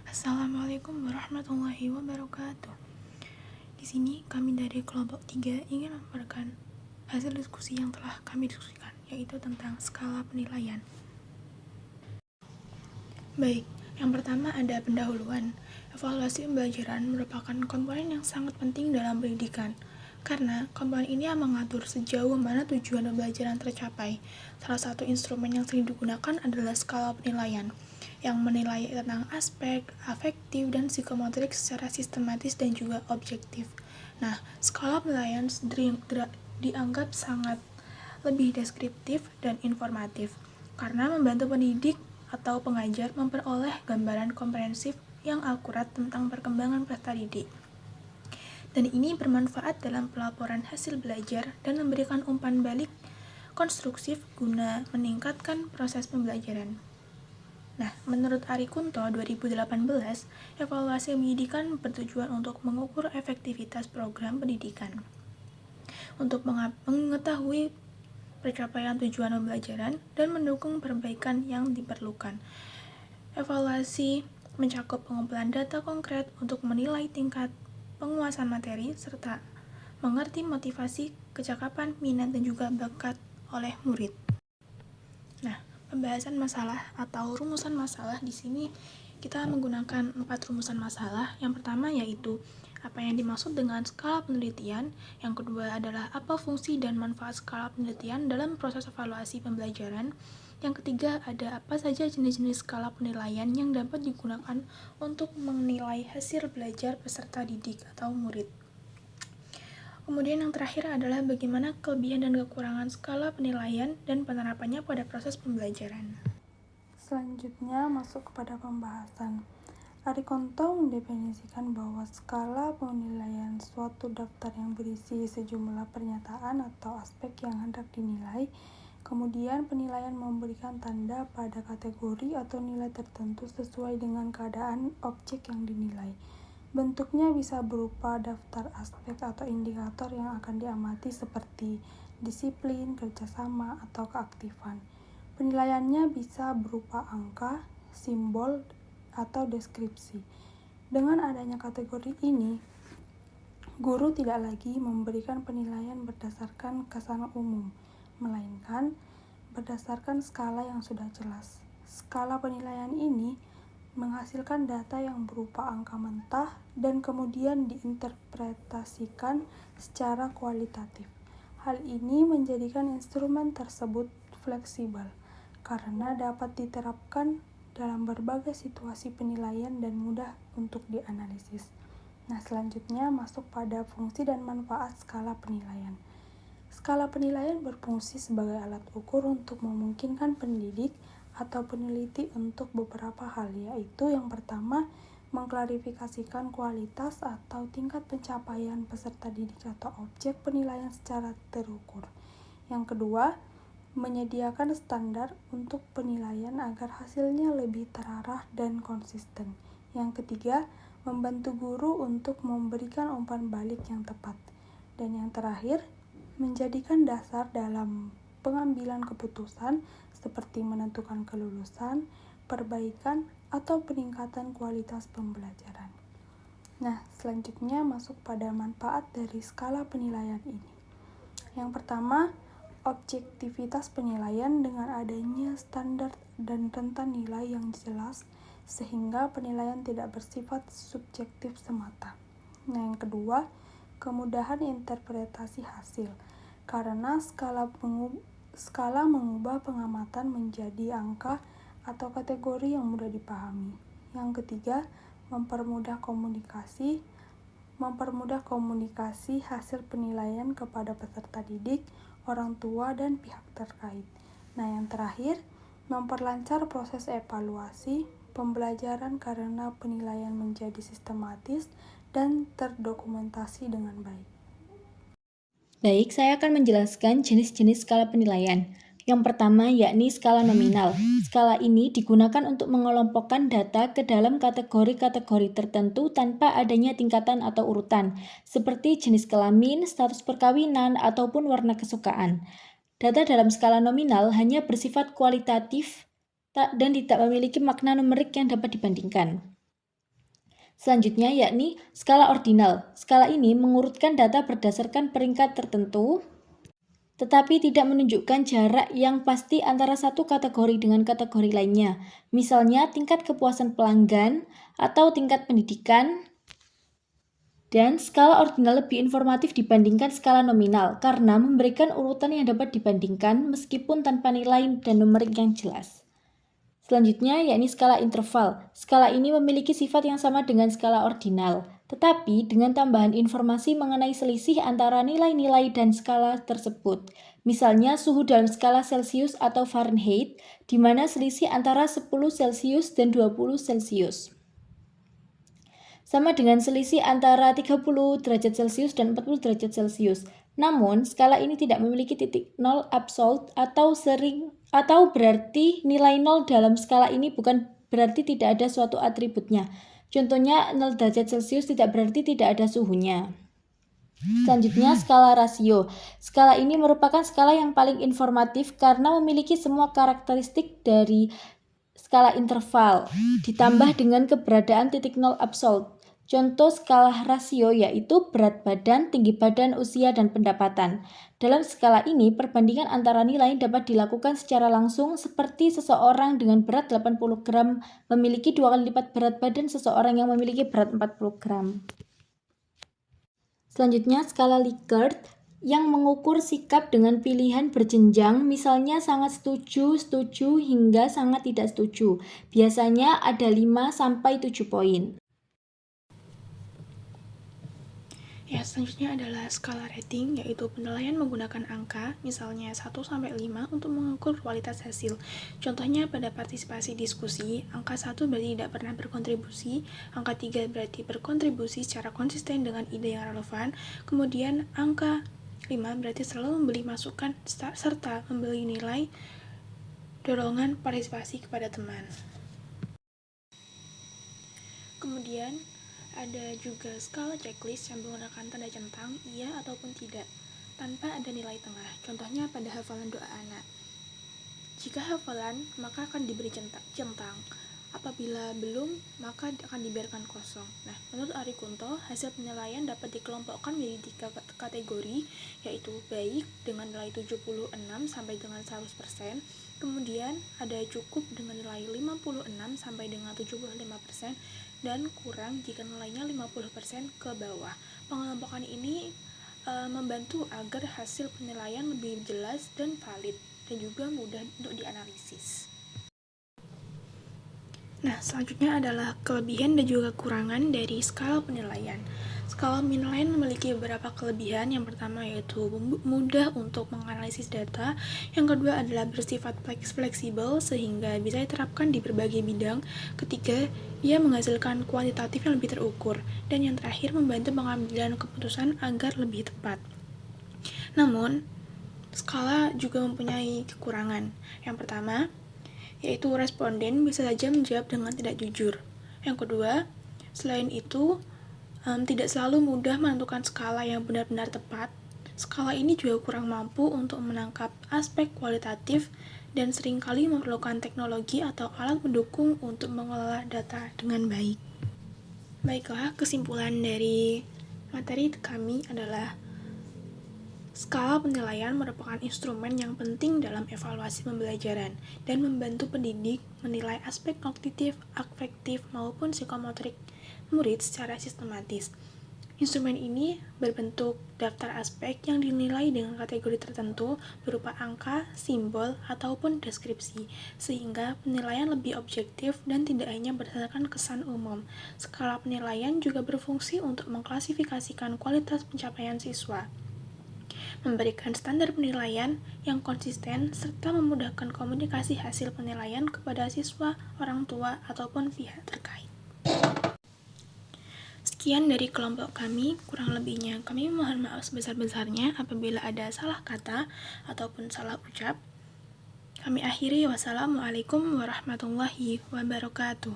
Assalamualaikum warahmatullahi wabarakatuh. Di sini kami dari kelompok 3 ingin memaparkan hasil diskusi yang telah kami diskusikan, yaitu tentang skala penilaian. Baik, yang pertama ada pendahuluan. Evaluasi pembelajaran merupakan komponen yang sangat penting dalam pendidikan, karena komponen ini mengatur sejauh mana tujuan pembelajaran tercapai. Salah satu instrumen yang sering digunakan adalah skala penilaian, yang menilai tentang aspek afektif dan psikomotorik secara sistematis dan juga objektif. Nah, skala penilaian dianggap sangat lebih deskriptif dan informatif, karena membantu pendidik atau pengajar memperoleh gambaran komprehensif yang akurat tentang perkembangan peserta didik. Dan ini bermanfaat dalam pelaporan hasil belajar dan memberikan umpan balik konstruktif guna meningkatkan proses pembelajaran. Nah, menurut Ari Kunto 2018, evaluasi pendidikan bertujuan untuk mengukur efektivitas program pendidikan, untuk mengetahui pencapaian tujuan pembelajaran dan mendukung perbaikan yang diperlukan. Evaluasi mencakup pengumpulan data konkret untuk menilai tingkat penguasaan materi serta mengerti motivasi, kecakapan, minat, dan juga bakat oleh murid. Nah, pembahasan masalah atau rumusan masalah di sini kita menggunakan 4 rumusan masalah. Yang pertama yaitu apa yang dimaksud dengan skala penelitian, yang kedua adalah apa fungsi dan manfaat skala penelitian dalam proses evaluasi pembelajaran, yang ketiga ada apa saja jenis-jenis skala penilaian yang dapat digunakan untuk menilai hasil belajar peserta didik atau murid. Kemudian yang terakhir adalah bagaimana kelebihan dan kekurangan skala penilaian dan penerapannya pada proses pembelajaran. Selanjutnya masuk kepada pembahasan. Ari Kunto mendefinisikan bahwa skala penilaian suatu daftar yang berisi sejumlah pernyataan atau aspek yang hendak dinilai. Kemudian penilaian memberikan tanda pada kategori atau nilai tertentu sesuai dengan keadaan objek yang dinilai. Bentuknya bisa berupa daftar aspek atau indikator yang akan diamati seperti disiplin, kerjasama, atau keaktifan. Penilaiannya bisa berupa angka, simbol, atau deskripsi. Dengan adanya kategori ini, guru tidak lagi memberikan penilaian berdasarkan kesan umum, melainkan berdasarkan skala yang sudah jelas. Skala penilaian ini menghasilkan data yang berupa angka mentah dan kemudian diinterpretasikan secara kualitatif. Hal ini menjadikan instrumen tersebut fleksibel, karena dapat diterapkan dalam berbagai situasi penilaian dan mudah untuk dianalisis. Nah, selanjutnya masuk pada fungsi dan manfaat skala penilaian. Skala penilaian berfungsi sebagai alat ukur untuk memungkinkan pendidik atau peneliti untuk beberapa hal, yaitu yang pertama, mengklarifikasikan kualitas atau tingkat pencapaian peserta didik atau objek penilaian secara terukur. Yang kedua, menyediakan standar untuk penilaian agar hasilnya lebih terarah dan konsisten. Yang ketiga, membantu guru untuk memberikan umpan balik yang tepat. Dan yang terakhir, menjadikan dasar dalam pengambilan keputusan seperti menentukan kelulusan, perbaikan, atau peningkatan kualitas pembelajaran. Nah, selanjutnya masuk pada manfaat dari skala penilaian ini. Yang pertama, objektivitas penilaian dengan adanya standar dan rentan nilai yang jelas, sehingga penilaian tidak bersifat subjektif semata. Nah, yang kedua, kemudahan interpretasi hasil, karena skala mengubah pengamatan menjadi angka atau kategori yang mudah dipahami. Yang ketiga, mempermudah komunikasi hasil penilaian kepada peserta didik, orang tua, dan pihak terkait. Nah, yang terakhir, memperlancar proses evaluasi pembelajaran karena penilaian menjadi sistematis dan terdokumentasi dengan baik. Baik, saya akan menjelaskan jenis-jenis skala penilaian. Yang pertama yakni skala nominal. Skala ini digunakan untuk mengelompokkan data ke dalam kategori-kategori tertentu tanpa adanya tingkatan atau urutan, seperti jenis kelamin, status perkawinan, ataupun warna kesukaan. Data dalam skala nominal hanya bersifat kualitatif dan tidak memiliki makna numerik yang dapat dibandingkan. Selanjutnya yakni skala ordinal. Skala ini mengurutkan data berdasarkan peringkat tertentu, tetapi tidak menunjukkan jarak yang pasti antara satu kategori dengan kategori lainnya. Misalnya tingkat kepuasan pelanggan atau tingkat pendidikan. Dan skala ordinal lebih informatif dibandingkan skala nominal karena memberikan urutan yang dapat dibandingkan meskipun tanpa nilai dan numerik yang jelas. Selanjutnya yakni skala interval. Skala ini memiliki sifat yang sama dengan skala ordinal, tetapi dengan tambahan informasi mengenai selisih antara nilai-nilai dan skala tersebut. Misalnya suhu dalam skala Celsius atau Fahrenheit, di mana selisih antara 10 Celsius dan 20 Celsius. Sama dengan selisih antara 30 derajat Celcius dan 40 derajat Celcius. Namun, skala ini tidak memiliki titik nol absolut atau berarti nilai nol dalam skala ini bukan berarti tidak ada suatu atributnya. Contohnya, 0 derajat Celcius tidak berarti tidak ada suhunya. Selanjutnya, skala rasio. Skala ini merupakan skala yang paling informatif karena memiliki semua karakteristik dari skala interval, ditambah dengan keberadaan titik nol absolut. Contoh skala rasio yaitu berat badan, tinggi badan, usia, dan pendapatan. Dalam skala ini, perbandingan antara nilai dapat dilakukan secara langsung seperti seseorang dengan berat 80 gram memiliki 2 kali lipat berat badan seseorang yang memiliki berat 40 gram. Selanjutnya, skala Likert yang mengukur sikap dengan pilihan berjenjang, misalnya sangat setuju, setuju, hingga sangat tidak setuju. Biasanya ada 5-7 poin. Ya, selanjutnya adalah skala rating, yaitu penilaian menggunakan angka, misalnya 1-5 untuk mengukur kualitas hasil. Contohnya pada partisipasi diskusi, angka 1 berarti tidak pernah berkontribusi, angka 3 berarti berkontribusi secara konsisten dengan ide yang relevan, kemudian angka 5 berarti selalu membeli masukan serta membeli nilai dorongan partisipasi kepada teman. Kemudian ada juga skala checklist yang menggunakan tanda centang, iya ataupun tidak, tanpa ada nilai tengah. Contohnya pada hafalan doa anak. Jika hafalan, maka akan diberi centang. Apabila belum, maka akan dibiarkan kosong. Nah, menurut Arikunto, hasil penilaian dapat dikelompokkan menjadi 3 kategori, yaitu baik dengan nilai 76 sampai dengan 100%, kemudian ada cukup dengan nilai 56 sampai dengan 75%, dan kurang jika nilainya 50% ke bawah. Pengelompokan ini membantu agar hasil penilaian lebih jelas dan valid, dan juga mudah untuk dianalisis. Nah, selanjutnya adalah kelebihan dan juga kekurangan dari skala penilaian. Skala penilaian memiliki beberapa kelebihan. Yang pertama yaitu mudah untuk menganalisis data. Yang kedua adalah bersifat fleksibel sehingga bisa diterapkan di berbagai bidang. Ketiga, ia menghasilkan kuantitatif yang lebih terukur. Dan yang terakhir, membantu pengambilan keputusan agar lebih tepat. Namun, skala juga mempunyai kekurangan. Yang pertama, yaitu responden bisa saja menjawab dengan tidak jujur. Yang kedua, selain itu, tidak selalu mudah menentukan skala yang benar-benar tepat. Skala ini juga kurang mampu untuk menangkap aspek kualitatif dan seringkali memerlukan teknologi atau alat pendukung untuk mengelola data dengan baik. Baiklah, kesimpulan dari materi kami adalah skala penilaian merupakan instrumen yang penting dalam evaluasi pembelajaran dan membantu pendidik menilai aspek kognitif, afektif, maupun psikomotorik murid secara sistematis. Instrumen ini berbentuk daftar aspek yang dinilai dengan kategori tertentu berupa angka, simbol, ataupun deskripsi, sehingga penilaian lebih objektif dan tidak hanya berdasarkan kesan umum. Skala penilaian juga berfungsi untuk mengklasifikasikan kualitas pencapaian siswa, memberikan standar penilaian yang konsisten, serta memudahkan komunikasi hasil penilaian kepada siswa, orang tua, ataupun pihak terkait. Sekian dari kelompok kami, kurang lebihnya kami mohon maaf sebesar-besarnya apabila ada salah kata ataupun salah ucap. Kami akhiri, wassalamualaikum warahmatullahi wabarakatuh.